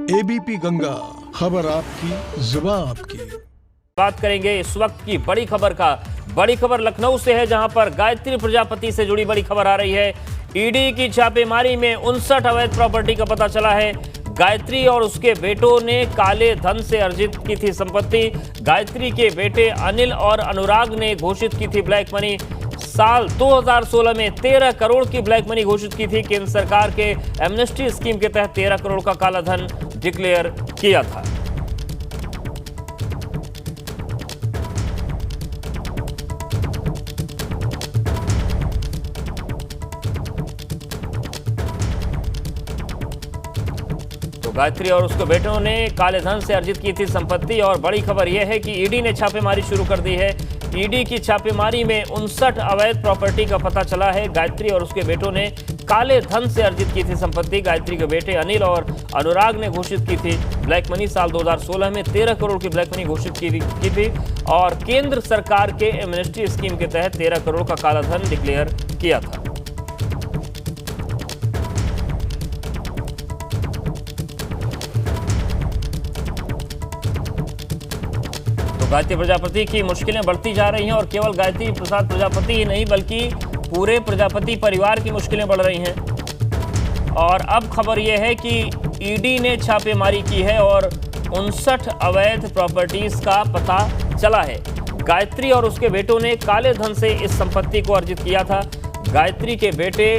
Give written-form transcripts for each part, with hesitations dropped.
ABP Ganga, खबर आपकी, जुबान आपकी। बात करेंगे इस वक्त की बड़ी खबर का। बड़ी खबर लखनऊ से है, जहां पर गायत्री प्रजापति से जुड़ी बड़ी खबर आ रही है। ईडी की छापेमारी में 59 अवैध प्रॉपर्टी का पता चला है। गायत्री और उसके बेटों ने काले धन से अर्जित की थी संपत्ति। गायत्री के बेटे अनिल और अनुराग ने घोषित की थी ब्लैक मनी। साल 2016 में 13 करोड़ की ब्लैक मनी घोषित की थी। केंद्र सरकार के एमनेस्टी स्कीम के तहत 13 करोड़ का काला धन डिक्लेयर किया था। तो गायत्री और उसके बेटों ने काले धन से अर्जित की थी संपत्ति। और बड़ी खबर यह है कि ईडी ने छापेमारी शुरू कर दी है। ईडी की छापेमारी में 59 अवैध प्रॉपर्टी का पता चला है। गायत्री और उसके बेटों ने काले धन से अर्जित की थी संपत्ति। गायत्री के बेटे अनिल और अनुराग ने घोषित की थी ब्लैक मनी। साल 2016 में 13 करोड़ की ब्लैक मनी घोषित की थी और केंद्र सरकार के एमनेस्टी स्कीम के तहत 13 करोड़ का काला धन डिक्लेयर किया था। गायत्री प्रजापति की मुश्किलें बढ़ती जा रही हैं और केवल गायत्री प्रसाद प्रजापति ही नहीं बल्कि पूरे प्रजापति परिवार की मुश्किलें बढ़ रही हैं। और अब खबर यह है कि ईडी ने छापेमारी की है और 59 अवैध प्रॉपर्टीज का पता चला है। गायत्री और उसके बेटों ने काले धन से इस संपत्ति को अर्जित किया था। गायत्री के बेटे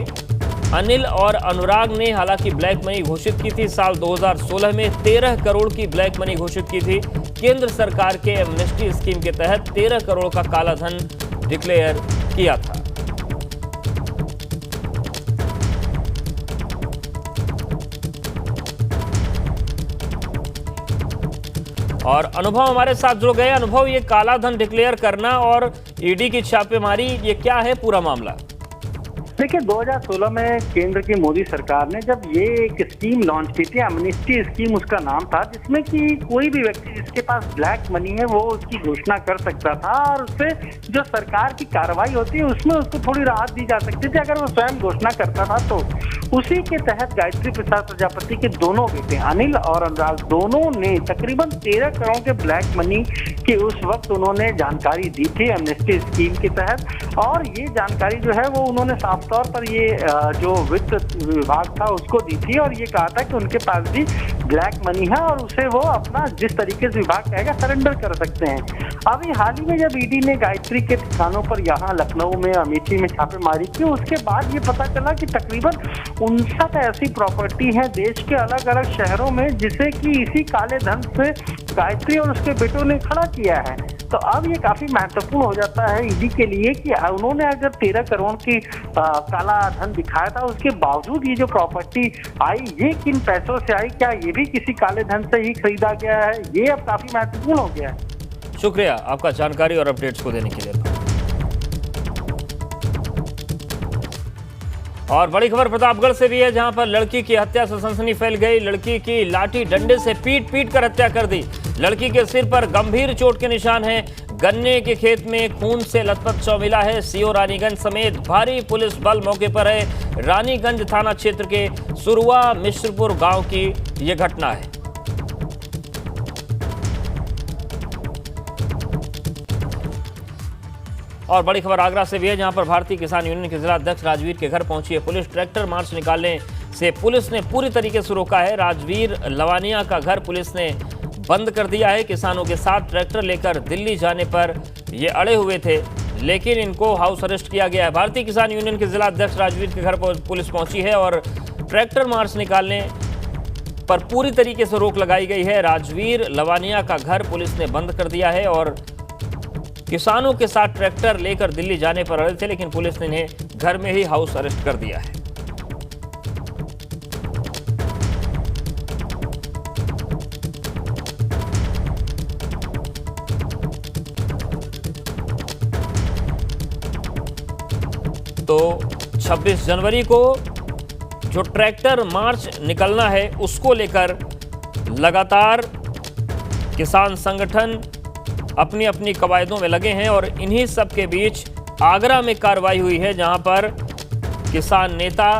अनिल और अनुराग ने हालांकि ब्लैक मनी घोषित की थी। साल 2016 में 13 करोड़ की ब्लैक मनी घोषित की थी। केंद्र सरकार के एमनेस्टी स्कीम के तहत 13 करोड़ का काला धन डिक्लेयर किया था। और अनुभव हमारे साथ जुड़ गए। अनुभव, ये काला धन डिक्लेयर करना और ईडी की छापेमारी, ये क्या है पूरा मामला? देखिए, 2016 में केंद्र की मोदी सरकार ने जब ये एक स्कीम लॉन्च की थी, एमनेस्टी स्कीम उसका नाम था, जिसमें कि कोई भी व्यक्ति जिसके पास ब्लैक मनी है वो उसकी घोषणा कर सकता था और उससे जो सरकार की कार्रवाई होती है उसमें उसको थोड़ी राहत दी जा सकती थी अगर वो स्वयं घोषणा करता था। तो उसी के तहत गायत्री प्रसाद प्रजापति के दोनों बेटे अनिल और अनुराग दोनों ने तकरीबन 13 करोड़ के ब्लैक मनी की उस वक्त उन्होंने जानकारी दी थी एमनेस्टी स्कीम के तहत। और ये जानकारी जो है वो उन्होंने साफ तौर पर ये जो वित्त विभाग था उसको दी थी और ये कहा था कि उनके पास भी ब्लैक मनी है और उसे वो अपना जिस तरीके से विभाग कहेगा सरेंडर कर सकते हैं। अभी हाल ही में जब ईडी ने गायत्री के ठिकानों पर यहाँ लखनऊ में, अमेठी में छापेमारी की, उसके बाद ये पता चला कि तकरीबन 59 ऐसी प्रॉपर्टी है देश के अलग अलग शहरों में जिसे कि इसी काले धन से गायत्री और उसके बेटों ने खड़ा किया है। तो अब ये काफी महत्वपूर्ण हो जाता है ईडी के लिए कि उन्होंने अगर 13 करोड़ की काला धन दिखाया था, उसके बावजूद ये जो प्रॉपर्टी आई ये किन पैसों से आई, क्या ये भी किसी काले धन से ही खरीदा गया है, ये अब काफी महत्वपूर्ण हो गया है। शुक्रिया आपका जानकारी और अपडेट्स को देने के लिए। और बड़ी खबर प्रतापगढ़ से भी है, जहां पर लड़की की हत्या से सनसनी फैल गई। लड़की की लाठी डंडे से पीट कर हत्या कर दी। लड़की के सिर पर गंभीर चोट के निशान हैं। गन्ने के खेत में खून से लथपथ शव मिला है। सीओ रानीगंज समेत भारी पुलिस बल मौके पर है। रानीगंज थाना क्षेत्र के सुरुआ मिश्रपुर गांव की यह घटना है। और बड़ी खबर आगरा से भी है, जहां पर भारतीय किसान यूनियन के जिला अध्यक्ष राजवीर के घर पहुंची है पुलिस। ट्रैक्टर मार्च निकालने से पुलिस ने पूरी तरीके से रोका है। राजवीर लवानिया का घर पुलिस ने बंद कर दिया है। किसानों के साथ ट्रैक्टर लेकर दिल्ली जाने पर ये अड़े हुए थे, लेकिन इनको हाउस अरेस्ट किया गया है। भारतीय किसान यूनियन के जिला अध्यक्ष राजवीर के घर पर पुलिस पहुंची है और ट्रैक्टर मार्च निकालने पर पूरी तरीके से रोक लगाई गई है। राजवीर लवानिया का घर पुलिस ने बंद कर दिया है और किसानों के साथ ट्रैक्टर लेकर दिल्ली जाने पर अड़े थे, लेकिन पुलिस ने इन्हें घर में ही हाउस अरेस्ट कर दिया है। तो 26 जनवरी को जो ट्रैक्टर मार्च निकलना है उसको लेकर लगातार किसान संगठन अपनी अपनी कवायदों में लगे हैं और इन्हीं सब के बीच आगरा में कार्रवाई हुई है, जहां पर किसान नेता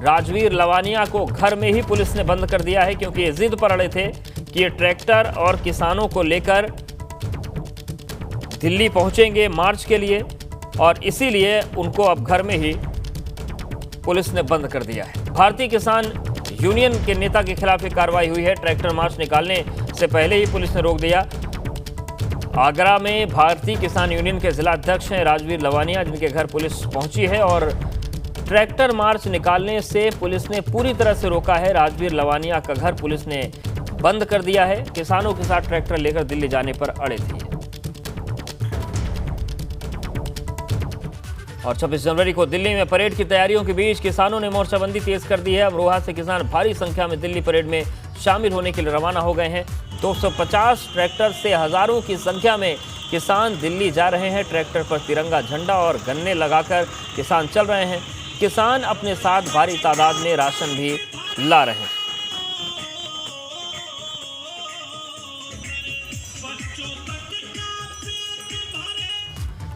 राजवीर लवानिया को घर में ही पुलिस ने बंद कर दिया है, क्योंकि ये जिद पर अड़े थे कि ये ट्रैक्टर और किसानों को लेकर दिल्ली पहुंचेंगे मार्च के लिए, और इसीलिए उनको अब घर में ही पुलिस ने बंद कर दिया है। भारतीय किसान यूनियन के नेता के खिलाफ ये कार्रवाई हुई है। ट्रैक्टर मार्च निकालने से पहले ही पुलिस ने रोक दिया। आगरा में भारतीय किसान यूनियन के जिला अध्यक्ष हैं राजवीर लवानिया, जिनके घर पुलिस पहुंची है और ट्रैक्टर मार्च निकालने से पुलिस ने पूरी तरह से रोका है। राजवीर लवानिया का घर पुलिस ने बंद कर दिया है। किसानों के साथ ट्रैक्टर लेकर दिल्ली जाने पर अड़े थे। और 26 जनवरी को दिल्ली में परेड की तैयारियों के बीच किसानों ने मोर्चाबंदी तेज कर दी है। अमरोहा से किसान भारी संख्या में दिल्ली परेड में शामिल होने के लिए रवाना हो गए हैं। 250 ट्रैक्टर से हजारों की संख्या में किसान दिल्ली जा रहे हैं। ट्रैक्टर पर तिरंगा झंडा और गन्ने लगाकर किसान चल रहे हैं। किसान अपने साथ भारी तादाद में राशन भी ला रहे हैं।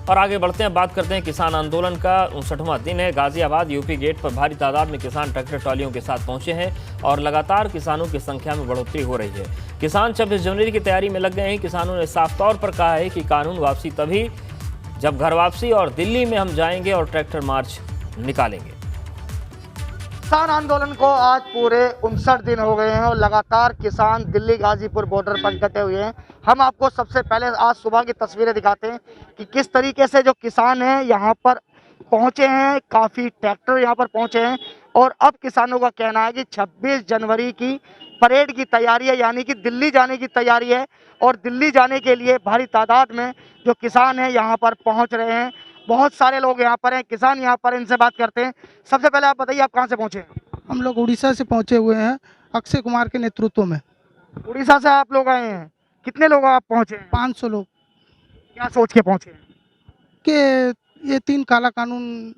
और आगे बढ़ते हैं, बात करते हैं किसान आंदोलन का 59वां दिन है। गाजियाबाद यूपी गेट पर भारी तादाद में किसान ट्रैक्टर ट्रॉलियों के साथ पहुंचे हैं और लगातार किसानों की संख्या में बढ़ोतरी हो रही है। किसान 26 जनवरी की तैयारी में लग गए हैं। किसानों ने साफ तौर पर कहा है कि कानून वापसी तभी जब घर वापसी और दिल्ली में हम जाएंगे और ट्रैक्टर मार्च निकालेंगे। किसान आंदोलन को आज पूरे 59 दिन हो गए हैं और लगातार किसान दिल्ली गाजीपुर बॉर्डर पर डटे हुए हैं। हम आपको सबसे पहले आज सुबह की तस्वीरें दिखाते हैं कि किस तरीके से जो किसान हैं यहाँ पर पहुँचे हैं। काफ़ी ट्रैक्टर यहाँ पर पहुँचे हैं और अब किसानों का कहना है कि 26 जनवरी की परेड की तैयारी है, यानी कि दिल्ली जाने की तैयारी है और दिल्ली जाने के लिए भारी तादाद में जो किसान हैं यहाँ पर पहुँच रहे हैं। बहुत सारे लोग यहाँ पर हैं, किसान यहाँ पर, इनसे बात करते हैं। सबसे पहले आप बताइए, आप कहाँ से पहुँचे हैं? हम लोग उड़ीसा से पहुंचे हुए हैं, अक्षय कुमार के नेतृत्व में। उड़ीसा से आप लोग आए हैं? कितने लोग आप पहुँचे हैं? 500 लोग। क्या सोच के पहुँचे हैं? कि ये 3 काला कानून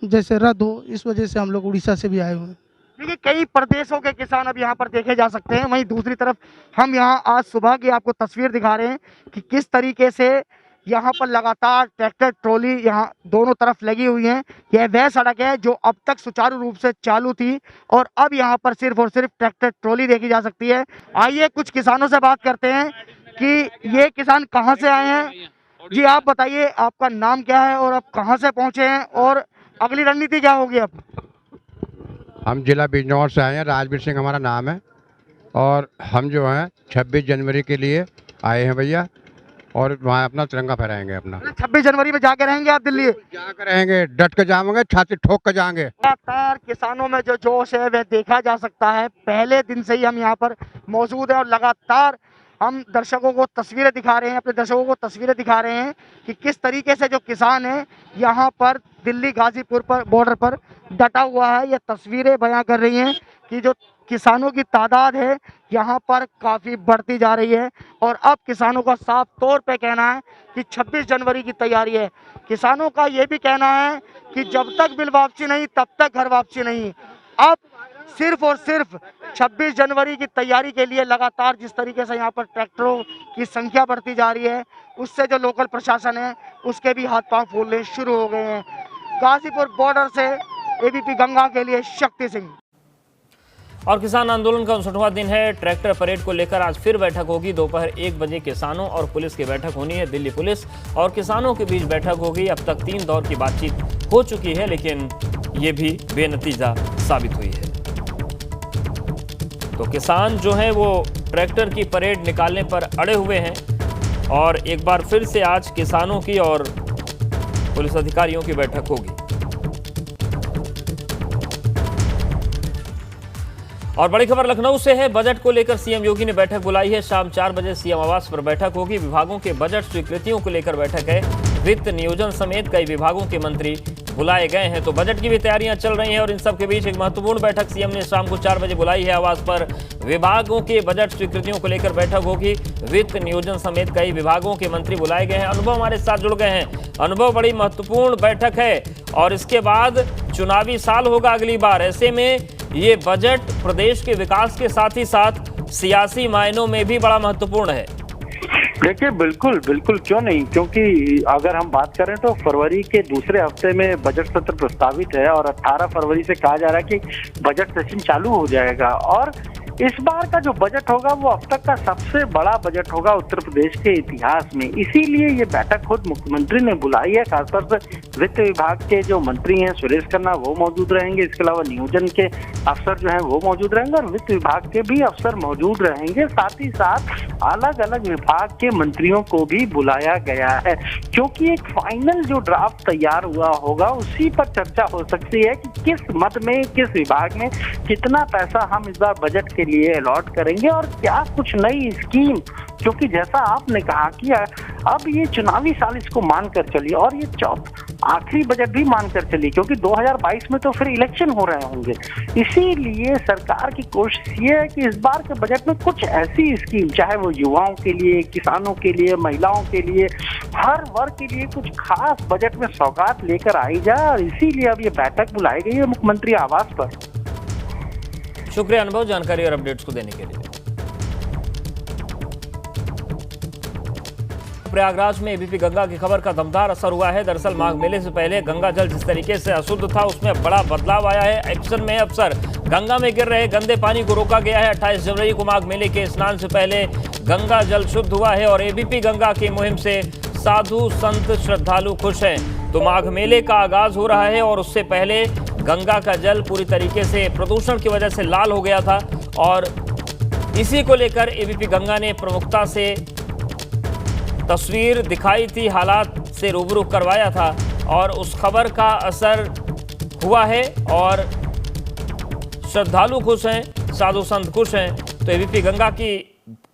जैसे रद्द हो, इस वजह से हम लोग उड़ीसा से भी आए हुए हैं। देखिए, कई प्रदेशों के किसान अब यहाँ पर देखे जा सकते हैं। वहीं दूसरी तरफ हम यहाँ आज सुबह की आपको तस्वीर दिखा रहे हैं कि किस तरीके से यहाँ पर लगातार ट्रैक्टर ट्रॉली यहाँ दोनों तरफ लगी हुई हैं। यह वह सड़क है जो अब तक सुचारू रूप से चालू थी और अब यहाँ पर सिर्फ और सिर्फ ट्रैक्टर ट्रॉली देखी जा सकती है। आइए कुछ किसानों से बात करते हैं कि ये किसान कहाँ से आए हैं। जी आप बताइए, आपका नाम क्या है और आप कहाँ से पहुँचे हैं और अगली रणनीति क्या होगी अब? हम जिला बिजनौर से आए हैं, राजवीर सिंह हमारा नाम है और हम जो हैं 26 जनवरी के लिए आए हैं भैया, और वहाँ अपना तिरंगा फहराएंगे अपना। 26 जनवरी में जाके रहेंगे आप दिल्ली? जाकर रहेंगे, डट के जाएंगे, छाती ठोक कर जाएंगे। लगातार किसानों में जो जोश है वह देखा जा सकता है। पहले दिन से ही हम यहाँ पर मौजूद हैं और लगातार हम दर्शकों को तस्वीरें दिखा रहे हैं, अपने दर्शकों को तस्वीरें दिखा रहे हैं कि किस तरीके से जो किसान है यहाँ पर दिल्ली गाजीपुर पर बॉर्डर पर डटा हुआ है। ये तस्वीरें बयां कर रही हैं कि जो किसानों की तादाद है यहाँ पर काफ़ी बढ़ती जा रही है और अब किसानों का साफ तौर पे कहना है कि 26 जनवरी की तैयारी है। किसानों का ये भी कहना है कि जब तक बिल वापसी नहीं तब तक घर वापसी नहीं। अब सिर्फ और सिर्फ 26 जनवरी की तैयारी के लिए लगातार जिस तरीके से यहाँ पर ट्रैक्टरों की संख्या बढ़ती जा रही है, उससे जो लोकल प्रशासन है उसके भी हाथ पांव फूलने शुरू हो गए हैं। गाजीपुर बॉर्डर से एबीपी गंगा के लिए शक्ति सिंह। और किसान आंदोलन का 59वां दिन है। ट्रैक्टर परेड को लेकर आज फिर बैठक होगी। दोपहर 1 बजे किसानों और पुलिस की बैठक होनी है। दिल्ली पुलिस और किसानों के बीच बैठक होगी। अब तक 3 दौर की बातचीत हो चुकी है, लेकिन ये भी बेनतीजा साबित हुई है। तो किसान जो है वो ट्रैक्टर की परेड निकालने पर अड़े हुए हैं और एक बार फिर से आज किसानों की और पुलिस अधिकारियों की बैठक होगी। और बड़ी खबर लखनऊ से है। बजट को लेकर सीएम योगी ने बैठक बुलाई है। शाम 4 बजे सीएम आवास पर बैठक होगी। विभागों के बजट स्वीकृतियों को लेकर बैठक है। वित्त, नियोजन समेत कई विभागों के मंत्री बुलाए गए हैं। तो बजट की भी तैयारियां चल रही हैं और इन सब के बीच एक महत्वपूर्ण बैठक सीएम ने शाम को 4 बजे बुलाई है। आवास पर विभागों के बजट स्वीकृतियों को लेकर बैठक होगी। वित्त, नियोजन समेत कई विभागों के मंत्री बुलाए गए हैं। अनुभव हमारे साथ जुड़ गए हैं। अनुभव, बड़ी महत्वपूर्ण बैठक है और इसके बाद चुनावी साल होगा अगली बार। ऐसे में ये बजट प्रदेश के विकास के साथ ही साथ सियासी मायनों में भी बड़ा महत्वपूर्ण है। देखिए बिल्कुल बिल्कुल क्यों नहीं, क्योंकि अगर हम बात करें तो फरवरी के दूसरे हफ्ते में बजट सत्र प्रस्तावित है और 18 फरवरी से कहा जा रहा है कि बजट सेशन चालू हो जाएगा। और इस बार का जो बजट होगा वो अब तक का सबसे बड़ा बजट होगा उत्तर प्रदेश के इतिहास में। इसीलिए ये बैठक खुद मुख्यमंत्री ने बुलाई है। खासतौर से वित्त विभाग के जो मंत्री हैं सुरेश खन्ना वो मौजूद रहेंगे, इसके अलावा नियोजन के अफसर जो हैं वो मौजूद रहेंगे और वित्त विभाग के भी अफसर मौजूद रहेंगे। साथ ही साथ अलग अलग विभाग के मंत्रियों को भी बुलाया गया है, क्योंकि एक फाइनल जो ड्राफ्ट तैयार हुआ होगा उसी पर चर्चा हो सकती है कि किस मद में, किस विभाग में कितना पैसा हम इस बार बजट के लिए अलॉट करेंगे और क्या कुछ नई स्कीम, क्योंकि जैसा आपने कहा कि अब ये चुनावी साल इसको मानकर चलिए और ये आखिरी बजट भी मानकर चलिए, क्योंकि 2022 में तो फिर इलेक्शन हो रहे होंगे। इसीलिए सरकार की कोशिश ये है कि इस बार के बजट में कुछ ऐसी स्कीम, चाहे वो युवाओं के लिए, किसानों के लिए, महिलाओं के लिए, हर वर्ग के लिए कुछ खास बजट में सौगात लेकर आई जाए और इसीलिए अब ये बैठक बुलाई गई है मुख्यमंत्री आवास पर। शुक्रिया अनुभव, जानकारी और अपडेट्स को देने के लिए। प्रयागराज में एबीपी गंगा की खबर का दमदार असर हुआ है। दरअसल माघ मेले से पहले गंगा जल जिस तरीके से अशुद्ध था उसमें बड़ा बदलाव आया है। एक्शन में अफसर गंगा में गिर रहे गंदे पानी को रोका गया है। 28 जनवरी को माघ मेले के स्नान से पहले गंगा जल शुद्ध हुआ है और एबीपी गंगा की मुहिम से साधु संत श्रद्धालु खुश हैं। तो माघ मेले का आगाज हो रहा है और उससे पहले गंगा का जल पूरी तरीके से प्रदूषण की वजह से लाल हो गया था और इसी को लेकर एबीपी गंगा ने प्रमुखता से तस्वीर दिखाई थी, हालात से रूबरू करवाया था और उस खबर का असर हुआ है और श्रद्धालु खुश हैं, साधु संत खुश हैं। तो एबीपी गंगा की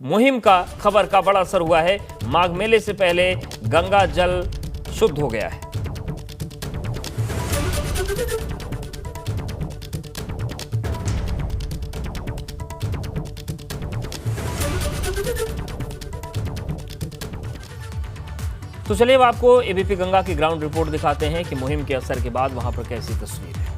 मुहिम का खबर का बड़ा असर हुआ है। माघ मेले से पहले गंगा जल शुद्ध हो गया है। तो चलिए अब आपको एबीपी गंगा की ग्राउंड रिपोर्ट दिखाते हैं कि मुहिम के असर के बाद वहां पर कैसी तस्वीर है।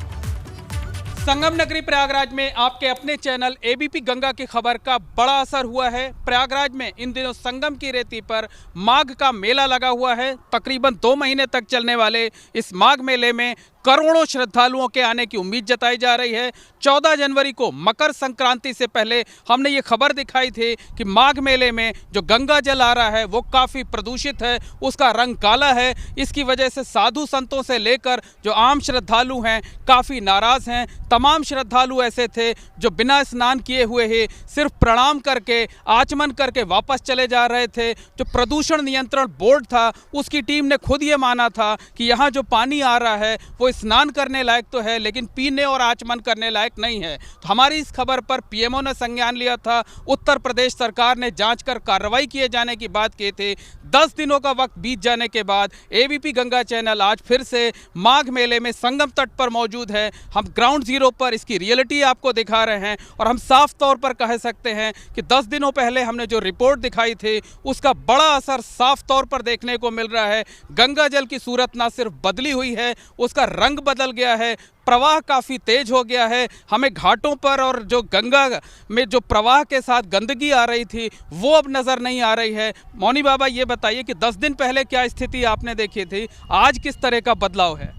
संगम नगरी प्रयागराज में आपके अपने चैनल एबीपी गंगा की खबर का बड़ा असर हुआ है। प्रयागराज में इन दिनों संगम की रेती पर माघ का मेला लगा हुआ है। तकरीबन 2 महीने तक चलने वाले इस माघ मेले में करोड़ों श्रद्धालुओं के आने की उम्मीद जताई जा रही है। 14 जनवरी को मकर संक्रांति से पहले हमने ये खबर दिखाई थी कि माघ मेले में जो गंगा जल आ रहा है वो काफ़ी प्रदूषित है, उसका रंग काला है। इसकी वजह से साधु संतों से लेकर जो आम श्रद्धालु हैं काफ़ी नाराज़ हैं। तमाम श्रद्धालु ऐसे थे जो बिना स्नान किए हुए ही सिर्फ प्रणाम करके, आचमन करके वापस चले जा रहे थे। जो प्रदूषण नियंत्रण बोर्ड था उसकी टीम ने खुद ये माना था कि यहाँ जो पानी आ रहा है वो स्नान करने लायक तो है लेकिन पीने और आचमन करने लायक नहीं है। तो हमारी इस खबर पर पीएमओ ने संज्ञान लिया था। उत्तर प्रदेश सरकार ने जांच कर कार्रवाई किए जाने की बात की थी। 10 दिनों का वक्त बीत जाने के बाद एबीपी गंगा चैनल आज फिर से माघ मेले में संगम तट पर मौजूद है। हम ग्राउंड जीरो पर इसकी रियलिटी आपको दिखा रहे हैं और हम साफ तौर पर कह सकते हैं कि 10 दिनों पहले हमने जो रिपोर्ट दिखाई थी उसका बड़ा असर साफ तौर पर देखने को मिल रहा है। गंगा जल की सूरत ना सिर्फ बदली हुई है, उसका रंग बदल गया है, प्रवाह काफ़ी तेज हो गया है। हमें घाटों पर और जो गंगा में जो प्रवाह के साथ गंदगी आ रही थी वो अब नज़र नहीं आ रही है। मौनी बाबा ये बताइए कि 10 दिन पहले क्या स्थिति आपने देखी थी, आज किस तरह का बदलाव है?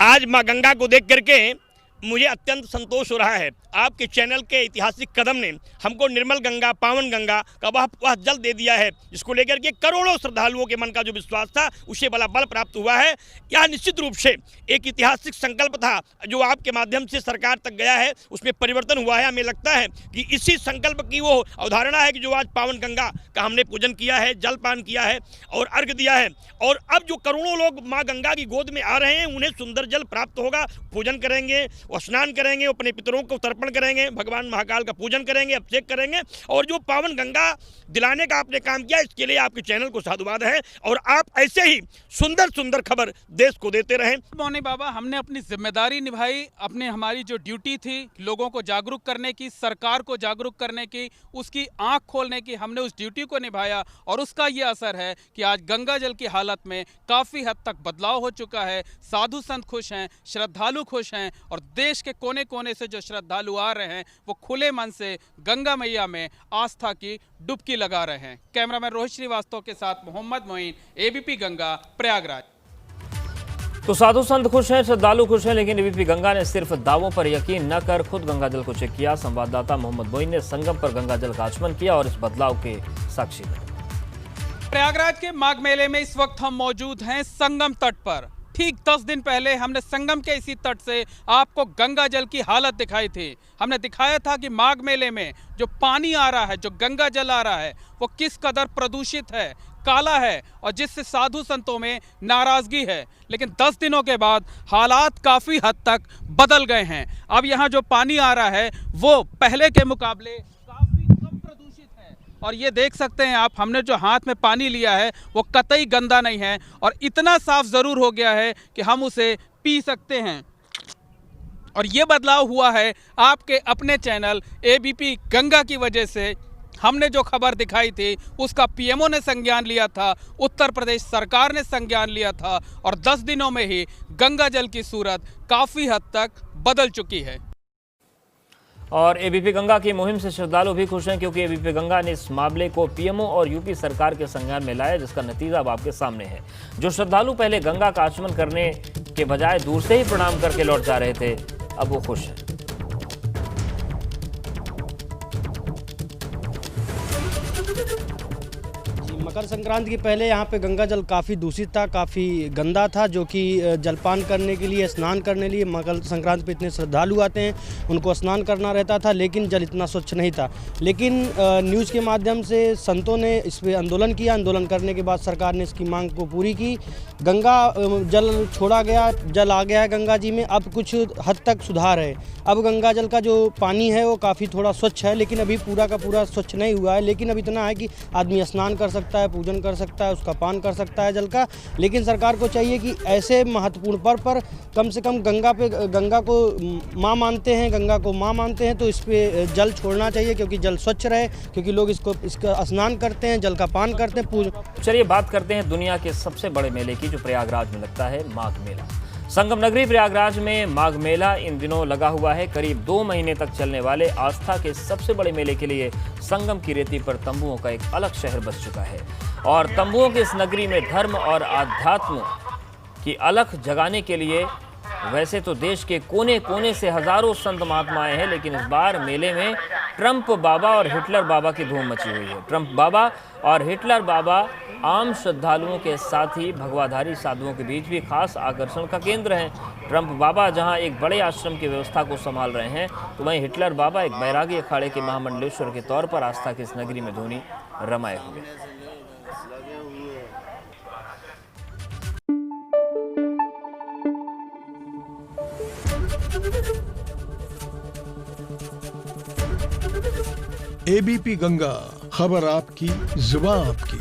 आज माँ गंगा को देख करके मुझे अत्यंत संतोष हो रहा है। आपके चैनल के ऐतिहासिक कदम ने हमको निर्मल गंगा, पावन गंगा का वह जल दे दिया है जिसको लेकर के करोड़ों श्रद्धालुओं के मन का जो विश्वास था उसे बड़ा बल प्राप्त हुआ है। यह निश्चित रूप से एक ऐतिहासिक संकल्प था जो आपके माध्यम से सरकार तक गया है, उसमें परिवर्तन हुआ है। हमें लगता है कि इसी संकल्प की वो अवधारणा है कि जो आज पावन गंगा का हमने पूजन किया है, जलपान किया है और अर्घ्य दिया है और अब जो करोड़ों लोग माँ गंगा की गोद में आ रहे हैं उन्हें सुंदर जल प्राप्त होगा। पूजन करेंगे, वो स्नान करेंगे, अपने पितरों को तर्पण करेंगे, भगवान महाकाल का पूजन करेंगे, अभिषेक करेंगे और जो पावन गंगा दिलाने का आपने काम किया इसके लिए आपके चैनल को साधुवाद है और आप ऐसे ही सुंदर सुंदर खबर देश को देते रहें। मौनी बाबा, हमने अपनी जिम्मेदारी निभाई, अपने हमारी जो ड्यूटी थी लोगों को जागरूक करने की, सरकार को जागरूक करने की, उसकी आंख खोलने की, हमने उस ड्यूटी को निभाया और उसका ये असर है कि आज गंगा जल की हालत में काफ़ी हद तक बदलाव हो चुका है। साधु संत खुश हैं, श्रद्धालु खुश हैं और देश के कोने कोने से जो श्रद्धालु आ रहे हैं वो खुले मन से गंगा मैया में आस्था की डुबकी लगा रहे हैं। कैमरामैन रोहित श्रीवास्तव के साथ मोहम्मद मोइन, एबीपी गंगा, प्रयागराज। तो साधु संत खुश हैं, श्रद्धालु खुश हैं, लेकिन एबीपी गंगा ने सिर्फ दावों पर यकीन न कर खुद गंगाजल को चेक किया। संवाददाता मोहम्मद मोइन ने संगम पर गंगाजल का आचमन किया और इस बदलाव के साक्षी बने। प्रयागराज के माघ मेले में इस वक्त हम मौजूद हैं संगम तट पर। ठीक 10 दिन पहले हमने संगम के इसी तट से आपको गंगा जल की हालत दिखाई थी। हमने दिखाया था कि माघ मेले में जो पानी आ रहा है, जो गंगा जल आ रहा है, वो किस कदर प्रदूषित है, काला है और जिससे साधु संतों में नाराजगी है। लेकिन 10 दिनों के बाद हालात काफ़ी हद तक बदल गए हैं। अब यहाँ जो पानी आ रहा है वो पहले के मुकाबले काफ़ी कम प्रदूषित है और ये देख सकते हैं आप, हमने जो हाथ में पानी लिया है वो कतई गंदा नहीं है और इतना साफ ज़रूर हो गया है कि हम उसे पी सकते हैं। और ये बदलाव हुआ है आपके अपने चैनल एबीपी गंगा की वजह से। हमने जो खबर दिखाई थी उसका पीएमओ ने संज्ञान लिया था, उत्तर प्रदेश सरकार ने संज्ञान लिया था और 10 दिनों में ही गंगा जल की सूरत काफ़ी हद तक बदल चुकी है। और एबीपी गंगा की मुहिम से श्रद्धालु भी खुश हैं, क्योंकि एबीपी गंगा ने इस मामले को पीएमओ और यूपी सरकार के संज्ञान में लाया, जिसका नतीजा अब आपके सामने है। जो श्रद्धालु पहले गंगा का आचमन करने के बजाय दूर से ही प्रणाम करके लौट जा रहे थे, अब वो खुश हैं। मकर संक्रांति के पहले यहाँ पे गंगा जल काफ़ी दूषित था, काफ़ी गंदा था, जो कि जलपान करने के लिए, स्नान करने के लिए मकर संक्रांति पे इतने श्रद्धालु आते हैं, उनको स्नान करना रहता था, लेकिन जल इतना स्वच्छ नहीं था। लेकिन न्यूज़ के माध्यम से संतों ने इस पर आंदोलन किया। आंदोलन करने के बाद सरकार ने इसकी मांग को पूरी की। गंगा जल छोड़ा गया, जल आ गया है गंगा जी में। अब कुछ हद तक सुधार है। अब गंगा जल का जो पानी है वो काफ़ी थोड़ा स्वच्छ है, लेकिन अभी पूरा का पूरा स्वच्छ नहीं हुआ है। लेकिन अब इतना है कि आदमी स्नान कर सकता है, पूजन कर सकता है, उसका पान कर सकता है जल का। लेकिन सरकार को चाहिए कि ऐसे महत्वपूर्ण पर्व पर कम से कम गंगा को माँ मानते हैं, गंगा को माँ मानते हैं, तो इस पे जल छोड़ना चाहिए, क्योंकि जल स्वच्छ रहे, क्योंकि लोग इसका स्नान करते हैं, जल का पान करते हैं। चलिए बात करते हैं दुनिया के सबसे बड़े मेले की, जो प्रयागराज में लगता है, माघ मेला। संगम नगरी प्रयागराज में माघ मेला इन दिनों लगा हुआ है। करीब 2 महीने तक चलने वाले आस्था के सबसे बड़े मेले के लिए संगम की रेती पर तंबुओं का एक अलग शहर बस चुका है और तंबुओं की इस नगरी में धर्म और आध्यात्म की अलख जगाने के लिए वैसे तो देश के कोने कोने से हजारों संत महात्मा आए हैं, लेकिन इस बार मेले में ट्रंप बाबा और हिटलर बाबा की धूम मची हुई है। ट्रंप बाबा और हिटलर बाबा आम श्रद्धालुओं के साथ ही भगवाधारी साधुओं के बीच भी खास आकर्षण का केंद्र हैं। ट्रंप बाबा जहां एक बड़े आश्रम की व्यवस्था को संभाल रहे हैं, तो वहीं हिटलर बाबा एक बैरागी अखाड़े के महामंडलेश्वर के तौर पर आस्था की इस नगरी में धोनी रमाए हुए। एबीपी गंगा, खबर आपकी, जुबान आपकी।